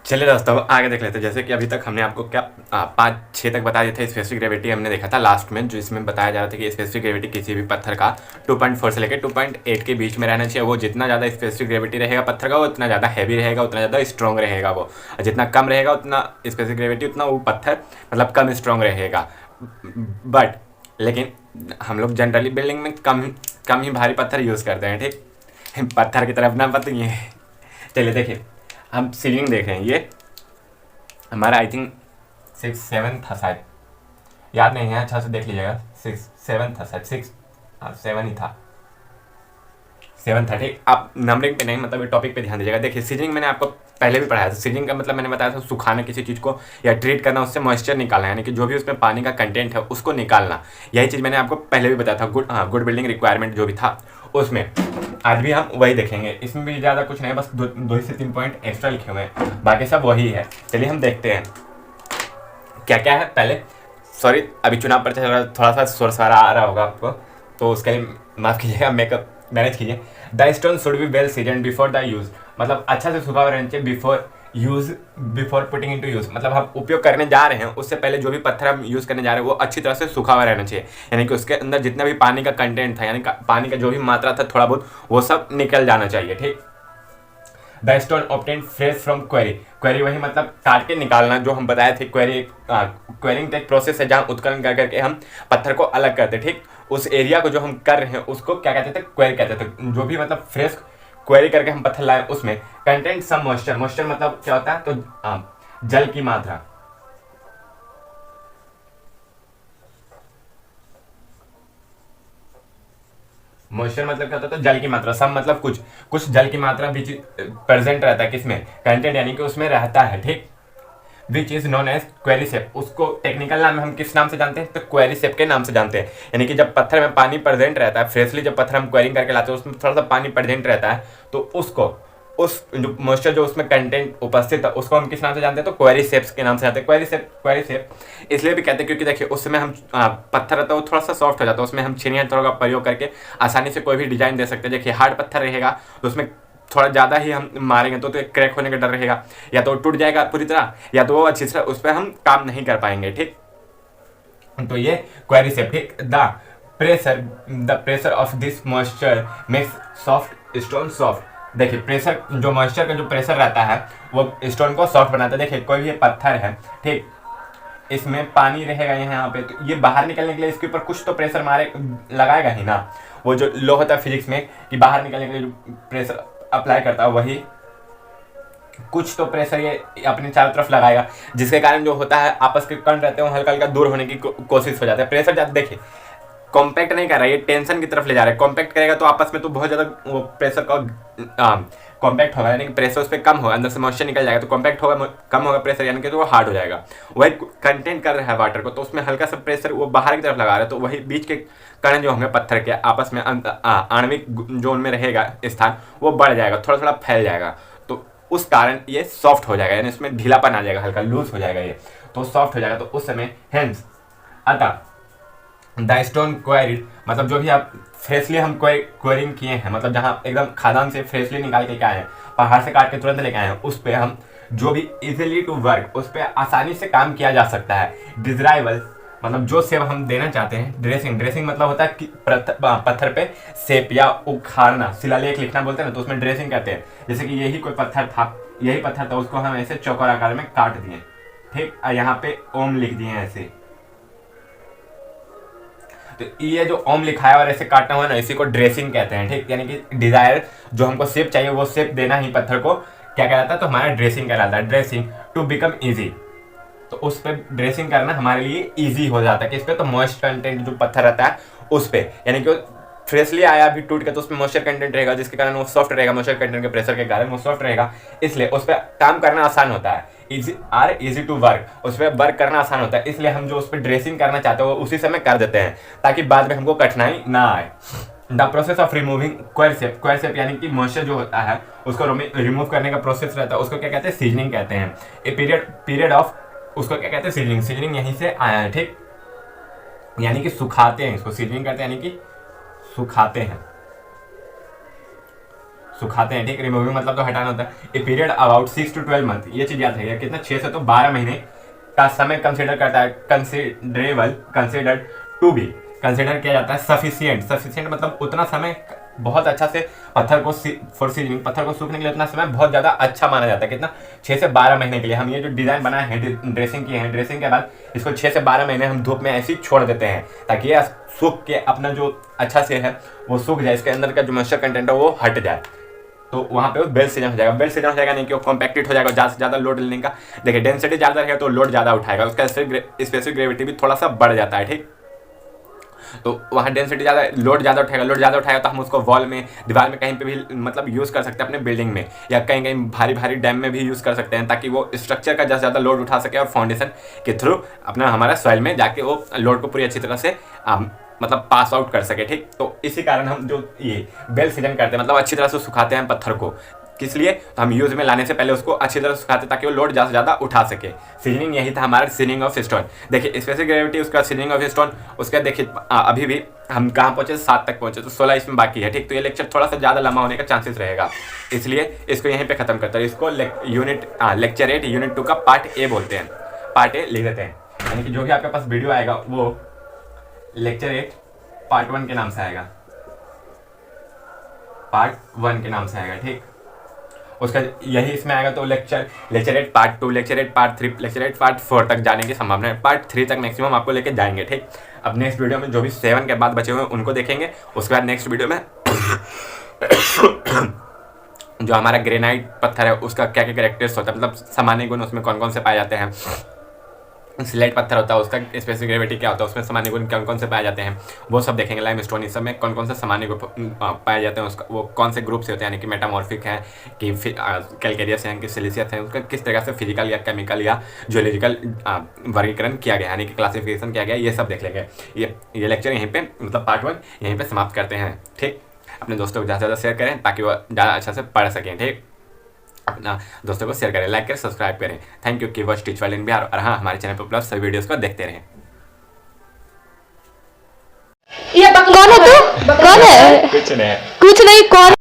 चलिए दोस्तों अब आगे देख लेते हैं। जैसे कि अभी तक हमने आपको क्या 5-6 तक बता दिए थे। स्पेसिफिक ग्रेविटी हमने देखा था लास्ट में, जो इसमें बताया जा रहा था कि स्पेसिफिक ग्रेविटी किसी भी पत्थर का 2.4 से लेकर 2.8 के बीच में रहना चाहिए। वो जितना ज़्यादा स्पेसिफिक ग्रेविटी रहेगा पत्थर का, वो उतना ज़्यादा हैवी रहेगा, उतना ज़्यादा स्ट्रॉन्ग रहेगा वो। और जितना कम रहेगा उतना स्पेसिफिक ग्रेविटी, उतना वो पत्थर मतलब कम स्ट्रॉन्ग रहेगा। बट लेकिन हम लोग जनरली बिल्डिंग में कम ही भारी पत्थर यूज़ करते हैं, ठीक। पत्थर की तरफ ना पता है। चलिए देखिए, हम सीलिंग देख रहे हैं। ये हमारा आई थिंक 6-7 था शायद, याद नहीं है, अच्छा से देख लीजिएगा। 6-7 था शायद, 6-7 ही था, 7 था, ठीक। आप नंबरिंग पे नहीं, मतलब ये टॉपिक पे ध्यान दीजिएगा। देखिए सीजनिंग मैंने आपको पहले भी पढ़ाया था। सीजनिंग का मतलब मैंने बताया था सुखाना किसी चीज़ को या ट्रीट करना, उससे मॉइस्चर निकालना, यानी कि जो भी उसमें पानी का कंटेंट है उसको निकालना। यही चीज़ मैंने आपको पहले भी बताया था। गुड बिल्डिंग रिक्वायरमेंट जो भी था उसमें। आज भी हम वही देखेंगे। इसमें भी ज़्यादा कुछ नहीं है, बस 2 से 3 पॉइंट एक्स्ट्रा लिखे हुए हैं, बाकी सब वही है। चलिए हम देखते हैं क्या क्या है। पहले सॉरी, अभी चुनाव पर थोड़ा सा शोर शराबा आ रहा होगा आपको, तो उसके लिए माफ़ कीजिएगा, मेकअप मैनेज कीजिए। The stone should be well season before the use, मतलब अच्छा से सूखा हुआ रहना चाहिए बिफोर पुटिंग इनटू यूज। मतलब हम उपयोग करने जा रहे हैं उससे पहले जो भी पत्थर हम यूज़ करने जा रहे हैं वो अच्छी तरह से सूखा हुआ रहना चाहिए, यानी कि उसके अंदर जितना भी पानी का कंटेंट था, यानी पानी का जो भी मात्रा था थोड़ा बहुत, वो सब निकल जाना चाहिए, ठीक। The stone obtain fresh from query वही मतलब काट के निकालना, जो हम बताए थे। क्वेरिंग एक प्रोसेस है जहाँ उत्खनन कर करके हम पत्थर को अलग करते, ठीक। उस एरिया को जो हम कर रहे हैं उसको क्या कहते थे, क्वेरी कहते थे। जो भी मतलब फ्रेश क्वेरी करके हम पत्थर लाए, उसमें कंटेंट सम मॉइस्चर, मॉइस्चर मतलब क्या होता है, तो जल की मात्रा। मॉइस्चर मतलब क्या होता है, तो जल की मात्रा। सम मतलब कुछ जल की मात्रा भी प्रेजेंट रहता है, किसमें, कंटेंट, यानी कि उसमें रहता है, ठीक। Which is known as quarry sap, उसको टेक्निकल नाम में हम किस नाम से जानते हैं, तो क्वेरी सेप के नाम से जानते हैं। यानी कि जब पत्थर में पानी प्रेजेंट रहता है, फ्रेशली जब पत्थर हम क्वेरिंग करके लाते हैं उसमें थोड़ा सा पानी प्रेजेंट रहता है, तो उसको उस जो मॉइस्चर जो उसमें कंटेंट उपस्थित है उसको हम किस नाम से जानते हैं, तो क्वेरी सेप्स के नाम से जानते हैं। क्वेरी सेप इसलिए भी कहते हैं क्योंकि देखिए उस समय हम पत्थर रहता है वो थोड़ा सा सॉफ्ट हो जाता है, उसमें हम छेनी हथौड़ों का प्रयोग करके आसानी से कोई भी डिजाइन दे सकते हैं। देखिए हार्ड पत्थर रहेगा तो उसमें थोड़ा ज़्यादा ही हम मारेंगे तो एक क्रैक होने का डर रहेगा, या तो टूट जाएगा पूरी तरह, या तो वो अच्छी तरह उस पर हम काम नहीं कर पाएंगे, ठीक। तो ये क्वेरी सेप, ठीक। The pressure of this moisture makes soft stone soft. देखिए प्रेशर, जो मॉइस्चर का जो प्रेशर रहता है वो स्टोन को सॉफ्ट बनाता है। देखिए कोई भी पत्थर है, ठीक, इसमें पानी रहेगा यहाँ पे, तो ये बाहर निकलने के लिए इसके ऊपर कुछ तो प्रेशर मारे लगाएगा ही ना। वो जो लॉ होता है फिजिक्स में कि बाहर निकलने के लिए जो प्रेशर अप्लाई करता है वही कुछ तो प्रेशर ये अपने चारों तरफ लगाएगा, जिसके कारण जो होता है आपस के कण रहते हैं हल्का हल्का दूर होने की कोशिश हो जाता है। प्रेशर ज़्यादा, देखिए कॉम्पैक्ट नहीं कर रहा है, ये टेंशन की तरफ ले जा रहा है। कॉम्पैक्ट करेगा तो आपस में तो बहुत ज़्यादा वो प्रेशर का कॉम्पैक्ट होगा, यानी कि प्रेशर उस पर कम होगा, अंदर से मॉइस्चर निकल जाएगा, तो कॉम्पैक्ट होगा, कम होगा प्रेशर, यानी कि तो वो हार्ड हो जाएगा। वही कंटेंट कर रहा है वाटर को, तो उसमें हल्का सा प्रेशर वो बाहर की तरफ लगा रहा है, तो वही बीच के कण जो होंगे पत्थर के आपस में आणविक जोन में रहेगा स्थान, वो बढ़ जाएगा, थोड़ा थोड़ा फैल जाएगा, तो उस कारण ये सॉफ्ट हो जाएगा, यानी इसमें ढीलापन आ जाएगा, हल्का लूज हो जाएगा ये, तो सॉफ्ट हो जाएगा। तो उस समय हेंस अतः द स्टोन क्वेरिड, मतलब जो भी आप फ्रेशली हम क्वेरिंग किए हैं, मतलब जहाँ एकदम खादान से फ्रेशली निकाल के आए हैं, पहाड़ से काट के तुरंत लेके आए हैं, उस पर हम जो भी इजीली टू वर्क, उस पर आसानी से काम किया जा सकता है। डिजराइबल मतलब जो शेप हम देना चाहते हैं। ड्रेसिंग मतलब होता है कि पत्थर पे शेप या उखाड़ना, शिलालेख लिखना बोलते हैं ना, तो उसमें ड्रेसिंग करते हैं। जैसे कि यही कोई पत्थर था, यही पत्थर था, उसको हम ऐसे चौकोर आकार में काट दिए, ठीक, यहाँ पे ओम लिख दिए ऐसे, तो ये जो ओम लिखा है और ऐसे काटना हुआ ना, इसी को ड्रेसिंग कहते हैं, ठीक। यानी कि डिजायर जो हमको शेप चाहिए वो शेप देना ही पत्थर को क्या कहलाता है, तो हमारा ड्रेसिंग कहलाता है। ड्रेसिंग टू बिकम इजी, तो उस पर ड्रेसिंग करना हमारे लिए इजी हो जाता है। किस पे, तो मॉइस्ट कंटेंट जो पत्थर रहता है उस पर, यानी कि फ्रेशली आया अभी टूट के, तो उसमें मॉइस्चर कंटेंट रहेगा, जिसके कारण वो सॉफ्ट रहेगा, मॉइस्चर कंटेंट के प्रेशर के कारण वो सॉफ्ट रहेगा, इसलिए उस पर काम करना आसान होता है। इजी टू वर्क, उस पर वर्क करना आसान होता है, इसलिए हम जो उस पर ड्रेसिंग करना चाहते हैं वो उसी समय कर देते हैं, ताकि बाद में हमको कठिनाई ना आए। द प्रोसेस ऑफ रिमूविंग क्वेर सेप यानी कि मॉइस्चर जो होता है उसको रिमूव करने का प्रोसेस रहता है, उसको क्या कहते हैं, सीजनिंग कहते हैं। ए पीरियड ऑफ, उसको क्या कहते हैं, सीजनिंग यहीं से आया है, ठीक। यानी कि सुखाते हैं, इसको सीजनिंग करते हैं, यानी कि सुखाते हैं, सुखाते हैं, ठीक। रिमूविंग मतलब तो हटाना होता है। A period about 6 to 12 month, ये चीज याद है कितना, 6 से तो 12 महीने का समय कंसीडर करता है, considerable, considered to be, consider किया जाता है सफिशिएंट, सफिशिएंट मतलब उतना समय बहुत अच्छा से पत्थर को फॉर सीजनिंग, पत्थर को सूखने के लिए उतना समय बहुत ज़्यादा अच्छा माना जाता है, कितना 6 से 12 महीने के लिए। हम ये जो डिज़ाइन बनाए हैं, ड्रेसिंग किए हैं, ड्रेसिंग के बाद इसको 6 से 12 महीने हम धूप में ऐसे ही छोड़ देते हैं ताकि ये सूख के अपना जो अच्छा से है वो सूख जाए, इसके अंदर का जो मॉइस्चर कंटेंट है वो हट जाए, तो वहाँ पे वो बेल सीजन हो जाएगा। बेल सीजन हो जाएगा नहीं कि वो कॉम्पैक्टेड हो जाएगा, ज़्यादा से ज़्यादा लोड लेने का, देखिए डेंसिटी ज़्यादा रहेगा तो लोड ज़्यादा उठाएगा, उसका स्पेसिफिक ग्रेविटी भी थोड़ा सा बढ़ जाता है, ठीक। तो वहाँ डेंसिटी ज़्यादा, लोड ज़्यादा उठाएगा, लोड ज़्यादा उठाएगा तो हम उसको वॉल में, दीवार में, कहीं पे भी मतलब यूज़ कर सकते हैं अपने बिल्डिंग में, या कहीं कहीं भारी भारी डैम में भी यूज़ कर सकते हैं ताकि वो स्ट्रक्चर का ज़्यादा लोड उठा सके और फाउंडेशन के थ्रू अपना हमारा सॉइल में जाके वो लोड को पूरी अच्छी तरह से मतलब पास आउट कर सके, ठीक। तो इसी कारण हम जो ये बेल सीजन करते हैं, मतलब अच्छी तरह से सुखाते हैं पत्थर को, किस लिए, तो हम यूज में लाने से पहले उसको अच्छी तरह सुखाते ताकि वो लोड ज़्यादा से ज़्यादा उठा सके। सीजनिंग यही था हमारा, सीजनिंग ऑफ स्टोन। देखिए स्पेसिफिक ग्रेविटी, उसका सीजनिंग ऑफ स्टोन, उसका देखिए अभी भी हम कहाँ पहुँचे, 7 तक पहुँचे, तो 16 इसमें बाकी है, ठीक। तो ये लेक्चर थोड़ा सा ज़्यादा लंबा होने का चांसेस रहेगा, इसलिए इसको यहीं पे खत्म करते हैं। इसको लेक्चर 8 यूनिट 2 का पार्ट ए बोलते हैं, पार्ट ए लिख देते हैं, यानी कि जो भी आपके पास वीडियो आएगा वो लेक्चर 8 पार्ट 1 के नाम से आएगा, पार्ट 1 के नाम से आएगा, ठीक। उसका यही इसमें आएगा तो lecture 8 part 2, lecture 8 part 3, lecture 8 part 4 तक जाने की संभावना है, पार्ट 3 तक मैक्सिमम आपको लेके जाएंगे, ठीक। अब नेक्स्ट वीडियो में जो भी 7 के बाद बचे हुए हैं उनको देखेंगे, उसके बाद नेक्स्ट वीडियो में जो हमारा ग्रेनाइट पत्थर है उसका क्या क्या कैरेक्टर्स होता है, मतलब सामान्य गुण उसमें कौन कौन से पाए जाते हैं, स्लेट पत्थर होता है उसका स्पेसिफिक ग्रेविटी क्या होता है, उसमें सामान्य गुण कौन कौन से पाए जाते हैं, वो सब देखेंगे। लाइम स्टोन, इस सब में कौन कौन से सामान्य गुण पाए जाते हैं, उसका वो कौन से ग्रुप से होते हैं, यानी कि मेटामॉर्फिक है कि कैलकेरियस है कि सिलिसियस है, उसका किस तरह से फिजिकल या केमिकल या जियोलॉजिकल वर्गीकरण किया गया, यानी कि क्लासिफिकेशन किया गया, ये सब देख लेंगे। ये लेक्चर यहीं पर मतलब पार्ट 1 यहीं पर समाप्त करते हैं, ठीक। अपने दोस्तों को ज़्यादा से ज़्यादा शेयर करें ताकि वो ज़्यादा अच्छा से पढ़ सकें, ठीक। अपना दोस्तों को शेयर करें, लाइक करें, सब्सक्राइब करें। Thank you. Keywords teach world in Bihar, और हाँ हमारे चैनल पर उपलब्ध सभी वीडियोस को देखते रहें। ये कौन है तू? कौन है? कुछ नहीं, कुछ नहीं, कौन